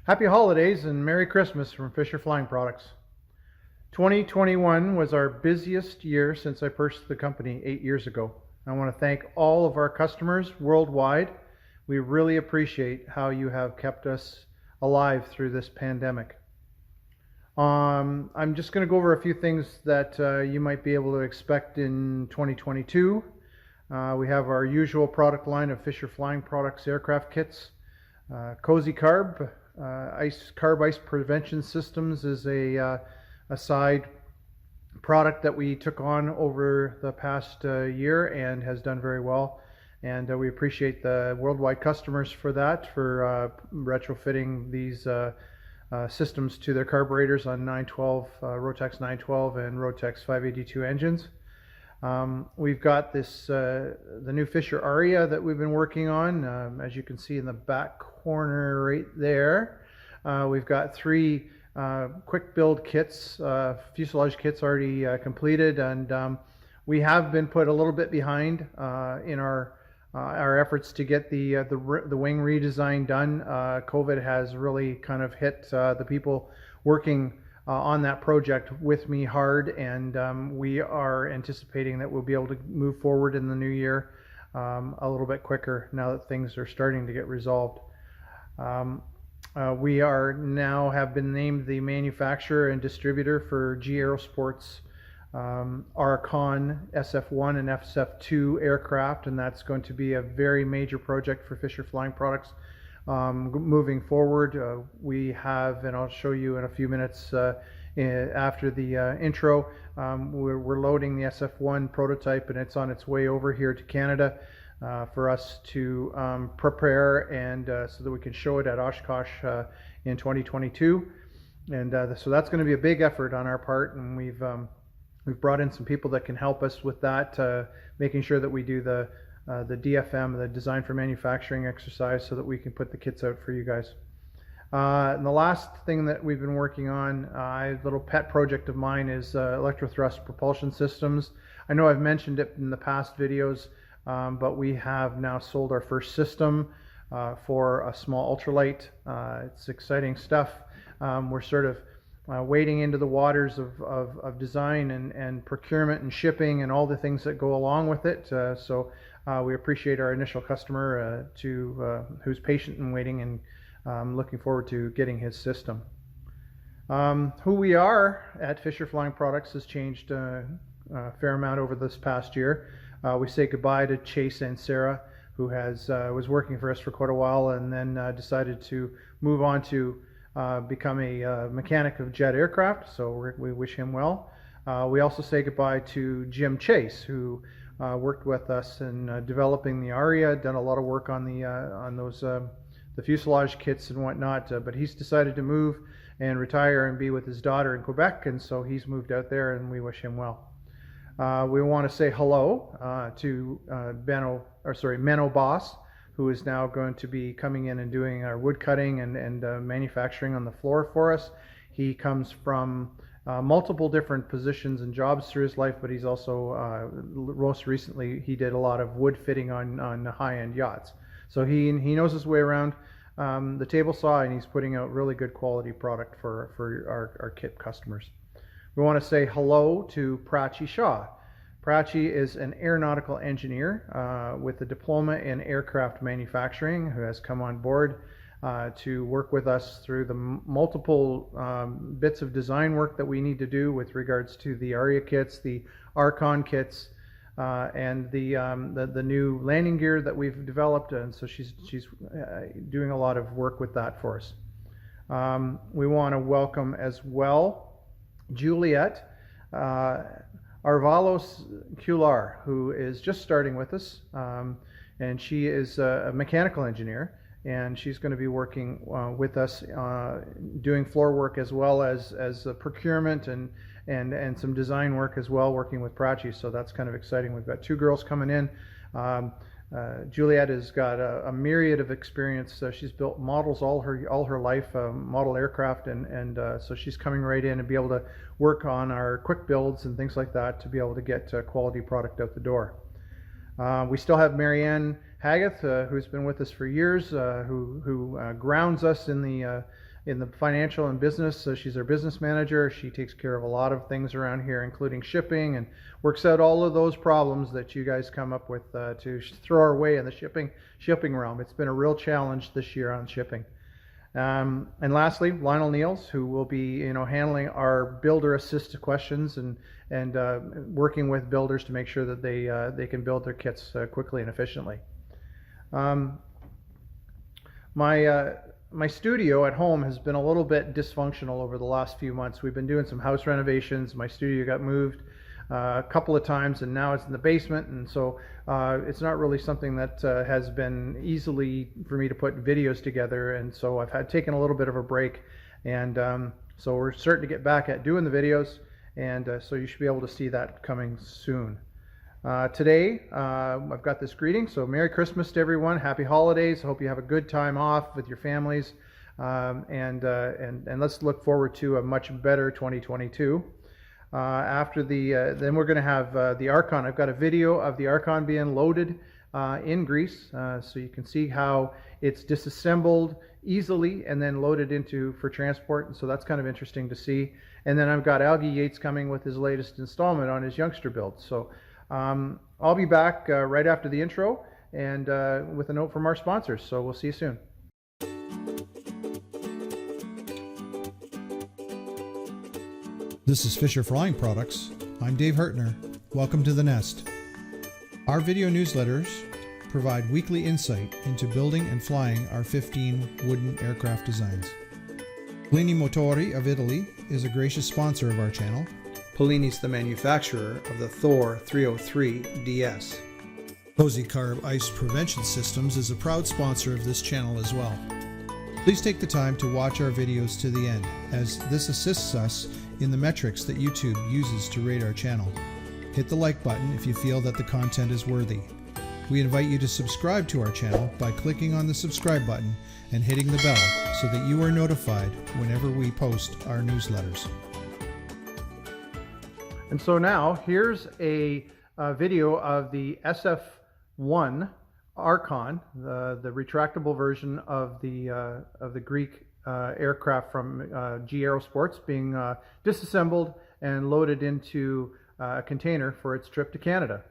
Happy holidays and Merry Christmas from Fisher Flying Products. 2021 was our busiest year since I purchased the company 8 years ago. I want to thank all of our customers worldwide. We really appreciate how you have kept us alive through this pandemic. I'm just going to go over a few things that you might be able to expect in 2022. We have our usual product line of Fisher Flying Products aircraft kits. Cozy Carb, carb ice prevention systems is a side product that we took on over the past year and has done very well. And we appreciate the worldwide customers for that, for retrofitting these systems to their carburetors on 912, Rotax 912 and Rotax 582 engines. We've got this the new Fisher Aria that we've been working on. As you can see in the back corner right there, we've got three quick build kits, fuselage kits already completed, and we have been put a little bit behind in our efforts to get the wing redesign done. COVID has really kind of hit the people working on that project with me hard, and we are anticipating that we'll be able to move forward in the new year a little bit quicker now that things are starting to get resolved. We are now have been named the manufacturer and distributor for GE Aerosports Archon SF-1 and SF-2 aircraft, and that's going to be a very major project for Fisher Flying Products moving forward. We have, and I'll show you in a few minutes after the intro, we're loading the SF-1 prototype, and it's on its way over here to Canada for us to prepare and so that we can show it at Oshkosh in 2022. And so that's going to be a big effort on our part, and we've brought in some people that can help us with that, making sure that we do the DFM, the design for manufacturing exercise, so that we can put the kits out for you guys. And the last thing that we've been working on, a little pet project of mine, is electrothrust propulsion systems. I know I've mentioned it in the past videos, but we have now sold our first system for a small ultralight. It's exciting stuff. We're sort of wading into the waters of design and procurement and shipping and all the things that go along with it. So we appreciate our initial customer who's patient and waiting, and looking forward to getting his system. Who we are at Fisher Flying Products has changed a fair amount over this past year. We say goodbye to Chase and Sarah, who was working for us for quite a while, and then decided to move on to become a mechanic of jet aircraft, so we wish him well. We also say goodbye to Jim Chase, who worked with us in developing the Aria, done a lot of work on the fuselage kits and whatnot, but he's decided to move and retire and be with his daughter in Quebec, and so he's moved out there, and we wish him well. We want to say hello to Menno Boss, who is now going to be coming in and doing our wood cutting and manufacturing on the floor for us. He comes from multiple different positions and jobs through his life, but he's also, most recently, he did a lot of wood fitting on high-end yachts. So he knows his way around the table saw, and he's putting out really good quality product for our kit customers. We want to say hello to Prachi Shah. Prachi is an aeronautical engineer with a diploma in aircraft manufacturing, who has come on board to work with us through the multiple bits of design work that we need to do with regards to the Aria kits, the Archon kits, and the new landing gear that we've developed, and so she's doing a lot of work with that for us. We want to welcome as well Juliet Arvalos Cular, who is just starting with us, and she is a mechanical engineer, and she's going to be working with us doing floor work as well as procurement and some design work as well, working with Prachi. So that's kind of exciting. We've got two girls coming in. Juliet has got a myriad of experience. She's built models all her life, model aircraft, and so she's coming right in and be able to work on our quick builds and things like that to be able to get quality product out the door. We still have Marianne Hagath, who's been with us for years, who grounds us in the in the financial and business, so she's our business manager. She takes care of a lot of things around here, including shipping, and works out all of those problems that you guys come up with to throw our way in the shipping realm. It's been a real challenge this year on shipping. And lastly, Lionel Niels, who will be handling our builder assist questions and working with builders to make sure that they can build their kits quickly and efficiently. My studio at home has been a little bit dysfunctional over the last few months. We've been doing some house renovations. My studio got moved a couple of times, and now it's in the basement, and so it's not really something that has been easily for me to put videos together, and so I've taken a little bit of a break, and so we're starting to get back at doing the videos, and so you should be able to see that coming soon. Today, I've got this greeting, so Merry Christmas to everyone, Happy Holidays. I hope you have a good time off with your families, and let's look forward to a much better 2022. After then we're going to have the Archon. I've got a video of the Archon being loaded in Greece, so you can see how it's disassembled easily and then loaded for transport, and so that's kind of interesting to see. And then I've got Algy Yates coming with his latest installment on his Youngster build. So I'll be back right after the intro and with a note from our sponsors. So we'll see you soon. This is Fisher Flying Products. I'm Dave Hartner. Welcome to The Nest. Our video newsletters provide weekly insight into building and flying our 15 wooden aircraft designs. Polini Motori of Italy is a gracious sponsor of our channel. Polini's the manufacturer of the Thor 303 DS. Cozy Carb Ice Prevention Systems is a proud sponsor of this channel as well. Please take the time to watch our videos to the end, as this assists us in the metrics that YouTube uses to rate our channel. Hit the like button if you feel that the content is worthy. We invite you to subscribe to our channel by clicking on the subscribe button and hitting the bell so that you are notified whenever we post our newsletters. And so now here's a video of the SF-1 Archon, the retractable version of the Greek aircraft from G Aerosports, being disassembled and loaded into a container for its trip to Canada.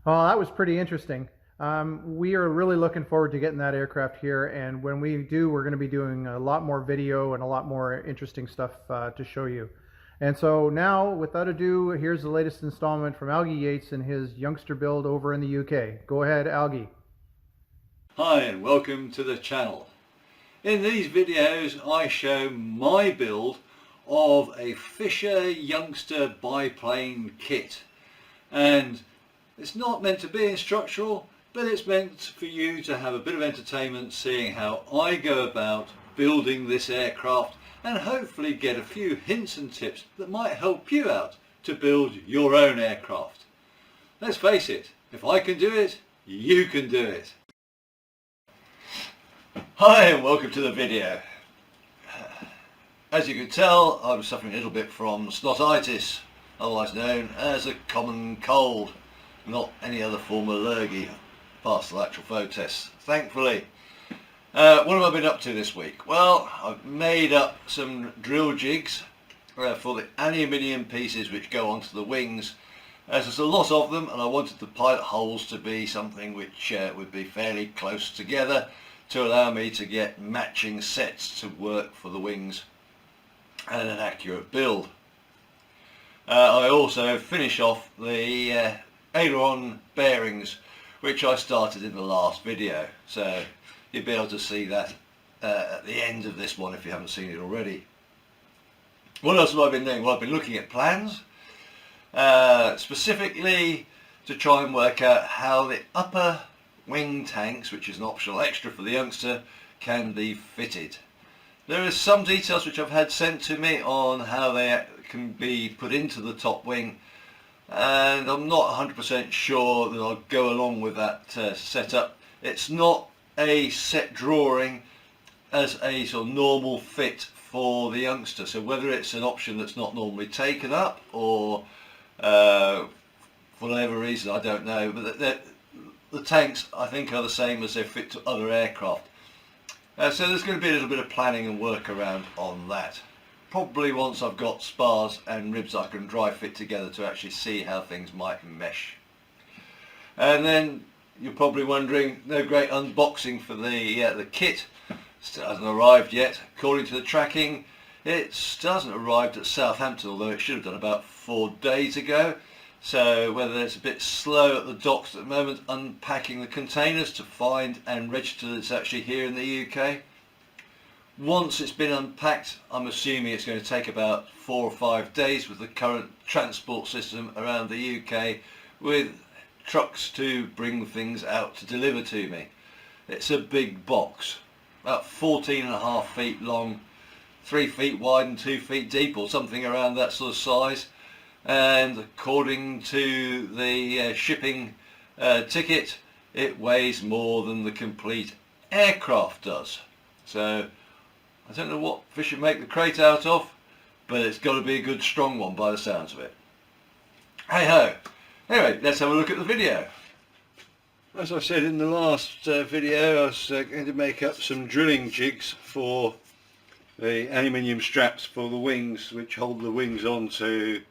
Well, that was pretty interesting. We are really looking forward to getting that aircraft here, and when we do, we're going to be doing a lot more video and a lot more interesting stuff to show you. And so now, without ado, here's the latest installment from Algy Yates and his Youngster build over in the UK. Go ahead, Algy. Hi and welcome to the channel. In these videos I show my build of a Fisher Youngster biplane kit, and it's not meant to be instructional, but it's meant for you to have a bit of entertainment seeing how I go about building this aircraft and hopefully get a few hints and tips that might help you out to build your own aircraft. Let's face it, if I can do it, you can do it. Hi and welcome to the video. As you can tell, I'm suffering a little bit from snotitis, otherwise known as a common cold, not any other form of allergy. Passed the lateral flow test, thankfully. What have I been up to this week? Well, I've made up some drill jigs for the aluminium pieces which go onto the wings, as there's a lot of them, and I wanted the pilot holes to be something which would be fairly close together to allow me to get matching sets to work for the wings and an accurate build. I also finish off the aileron bearings, which I started in the last video, so you'll be able to see that at the end of this one if you haven't seen it already. What else have I been doing? Well, I've been looking at plans, specifically to try and work out how the upper wing tanks, which is an optional extra for the Youngster, can be fitted. There is some details which I've had sent to me on how they can be put into the top wing, and I'm not 100% sure that I'll go along with that setup. It's not a set drawing as a sort of normal fit for the Youngster, so whether it's an option that's not normally taken up or for whatever reason, I don't know, but the tanks I think are the same as they fit to other aircraft. So there's going to be a little bit of planning and work around on that. Probably once I've got spars and ribs I can dry fit together to actually see how things might mesh. And then you're probably wondering, no great unboxing for the kit. Still hasn't arrived yet. According to the tracking, it still hasn't arrived at Southampton, although it should have done about 4 days ago. So whether it's a bit slow at the docks at the moment unpacking the containers to find and register that it's actually here in the UK. Once it's been unpacked, I'm assuming it's going to take about 4 or 5 days with the current transport system around the UK, with trucks to bring things out to deliver to me. It's a big box, about 14.5 feet long, 3 feet wide and 2 feet deep, or something around that sort of size. And according to the shipping ticket, it weighs more than the complete aircraft does. So I don't know what Fisher make the crate out of, but it's got to be a good strong one by the sounds of it. Hey ho! Anyway, let's have a look at the video. As I said in the last video, I was going to make up some drilling jigs for the aluminium straps for the wings, which hold the wings onto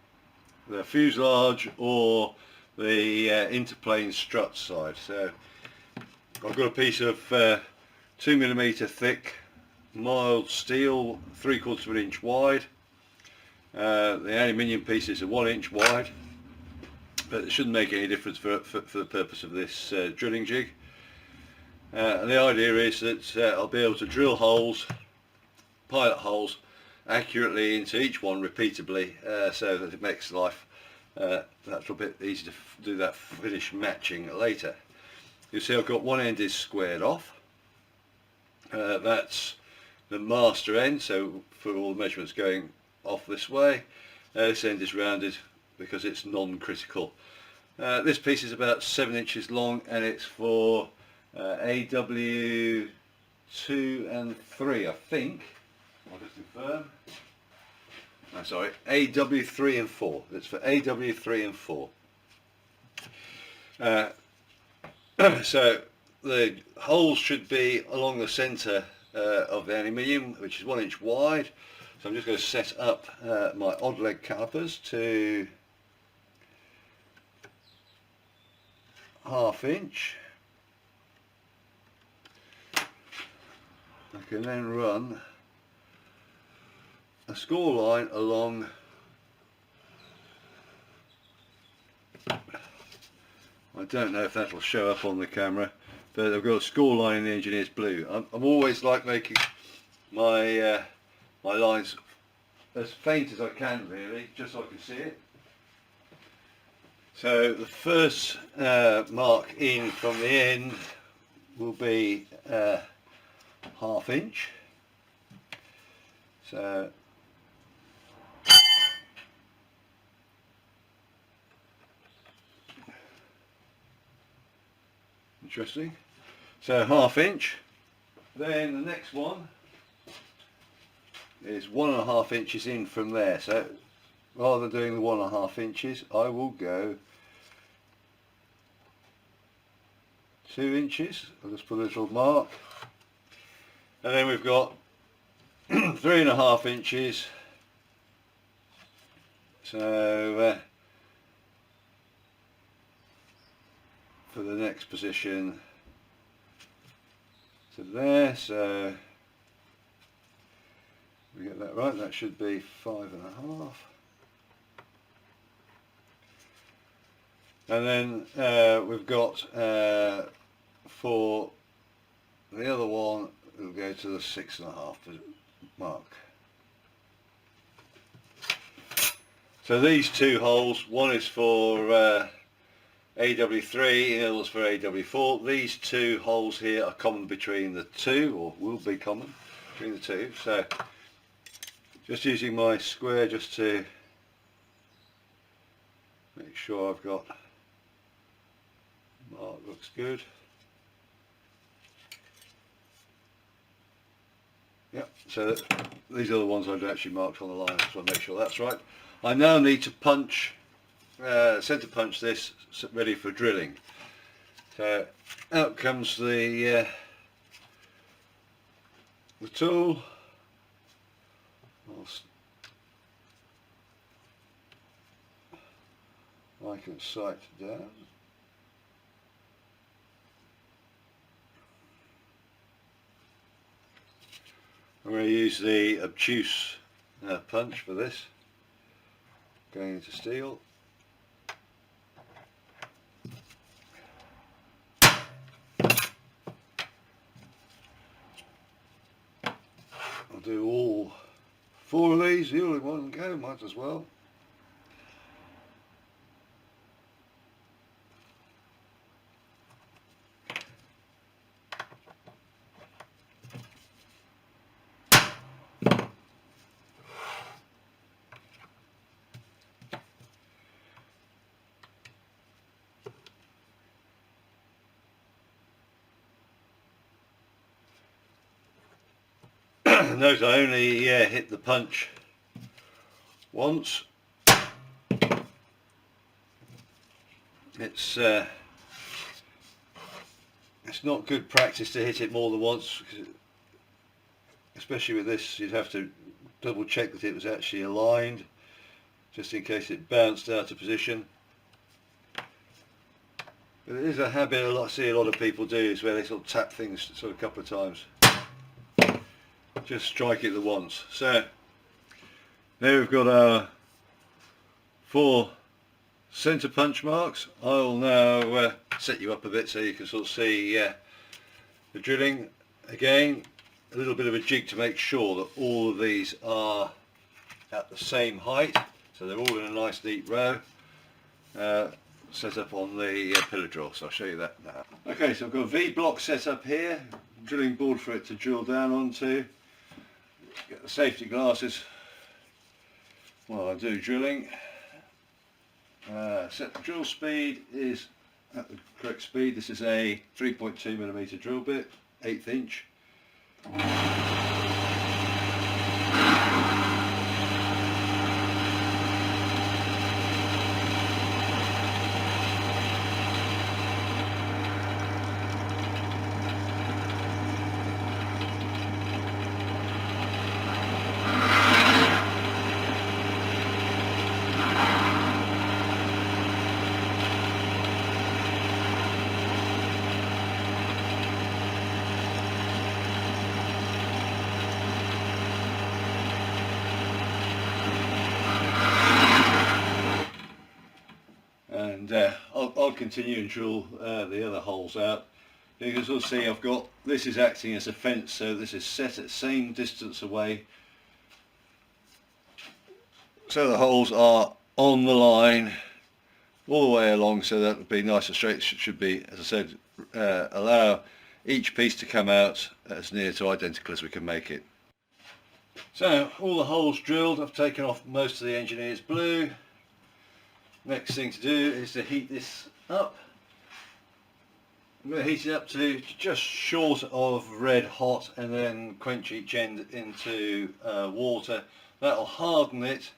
the fuselage or the interplane strut side. So I've got a piece of 2mm thick mild steel, 3/4 of an inch wide. The aluminium pieces are 1 inch wide, but it shouldn't make any difference for the purpose of this drilling jig. And the idea is that I'll be able to drill holes, pilot holes, accurately into each one repeatably, so that it makes life that little bit easy to do that finish matching later. You see I've got one end is squared off. That's the master end, so for all the measurements going off this way. This end is rounded because it's non-critical. This piece is about 7 inches long, and it's for AW2 and 3, I think. I'll just confirm. No, sorry, AW3 and 4. It's for AW3 and 4. So the holes should be along the centre of the aluminium, which is 1 inch wide. So I'm just going to set up my odd leg calipers to 1/2 inch. I can then run a score line along I don't know if that'll show up on the camera, but I've got a score line in the engineer's blue. I'm always like making my my lines as faint as I can, really, just so I can see it. So the first mark in from the end will be 1/2 inch. So interesting. So 1/2 inch. Then the next one is 1.5 inches in from there. So rather than doing the 1.5 inches, I will go 2 inches. I'll just put a little mark. And then we've got 3.5 inches. So for the next position to there, so we get that right, that should be 5.5. And then we've got for the other one, we'll go to the 6.5 mark. So these two holes, one is for AW3 and the other is for AW4. These two holes here are common between the two, or will be common between the two. So just using my square just to make sure I've got mark, looks good. Yep, so these are the ones I've actually marked on the line, so I'll make sure that's right. I now need to punch, centre punch this, ready for drilling. So out comes the tool. I can sight down. I'm going to use the obtuse punch for this, going into steel. I'll do all 4 of these, all in one go, might as well. Note I only hit the punch once. It's not good practice to hit it more than once, especially with this. You'd have to double check that it was actually aligned, just in case it bounced out of position. But it is a habit I see a lot of people do, is where they sort of tap things sort of a couple of times. Just strike it the once. So there we've got our 4 centre punch marks. I'll now set you up a bit so you can sort of see the drilling. Again, a little bit of a jig to make sure that all of these are at the same height, so they're all in a nice neat row, set up on the pillar drill. So I'll show you that now. Okay, so I've got a V-block set up here, drilling board for it to drill down onto. Get the safety glasses while I do drilling. Set the drill speed is at the correct speed. This is a 3.2mm drill bit, 1/8 inch. And I'll continue and drill the other holes out. You can sort of see I've got, this is acting as a fence, so this is set at the same distance away. So the holes are on the line all the way along, so that would be nice and straight. It should be, as I said, allow each piece to come out as near to identical as we can make it. So all the holes drilled, I've taken off most of the engineer's blue. Next thing to do is to heat this up. I'm going to heat it up to just short of red hot and then quench each end into water. That'll harden it.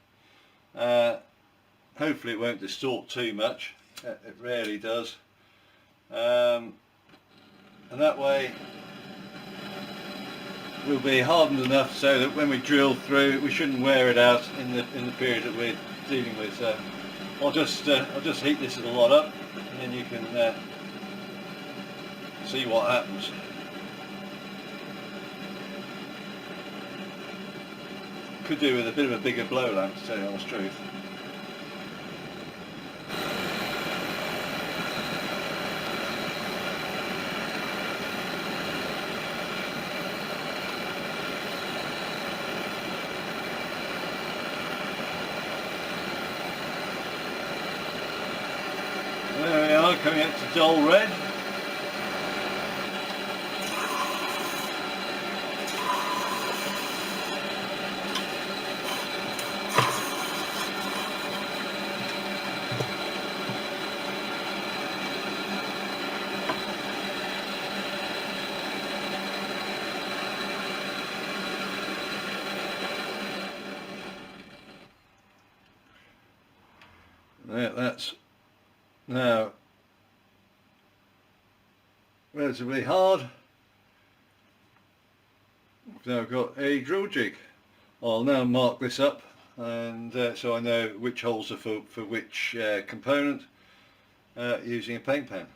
Hopefully it won't distort too much. It rarely does. And that way will be hardened enough so that when we drill through we shouldn't wear it out in the period that we're dealing with. So I'll just heat this a lot up and then you can see what happens. Could do with a bit of a bigger blow lamp, to tell you the honest truth. There we are, coming up to dull red. That's now relatively hard. Now I've got a drill jig. I'll now mark this up, and so I know which holes are for which component using a paint pen.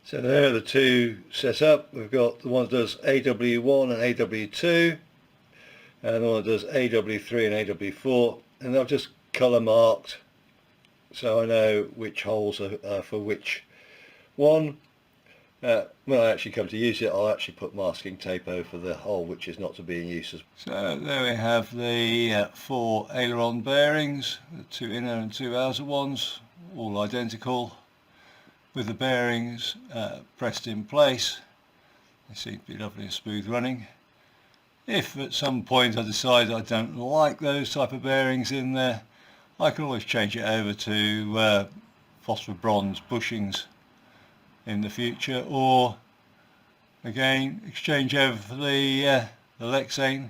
So there are the two set up. We've got the one that does AW1 and AW2, and the one that does AW3 and AW4, and I've just colour marked so I know which holes are for which one. When I actually come to use it, I'll actually put masking tape over the hole which is not to be in use. So there we have the 4 aileron bearings, the 2 inner and 2 outer ones, all identical, with the bearings pressed in place. They seem to be lovely and smooth running. If at some point I decide I don't like those type of bearings in there, I can always change it over to phosphor bronze bushings in the future, or again exchange over for the Lexane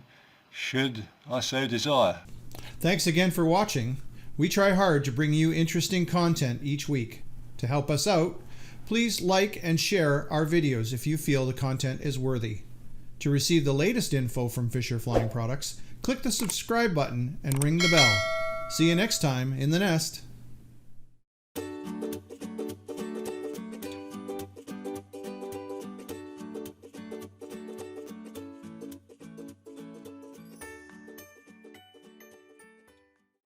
should I so desire. Thanks again for watching. We try hard to bring you interesting content each week. To help us out, please like and share our videos if you feel the content is worthy. To receive the latest info from Fisher Flying Products, click the subscribe button and ring the bell. See you next time in the nest.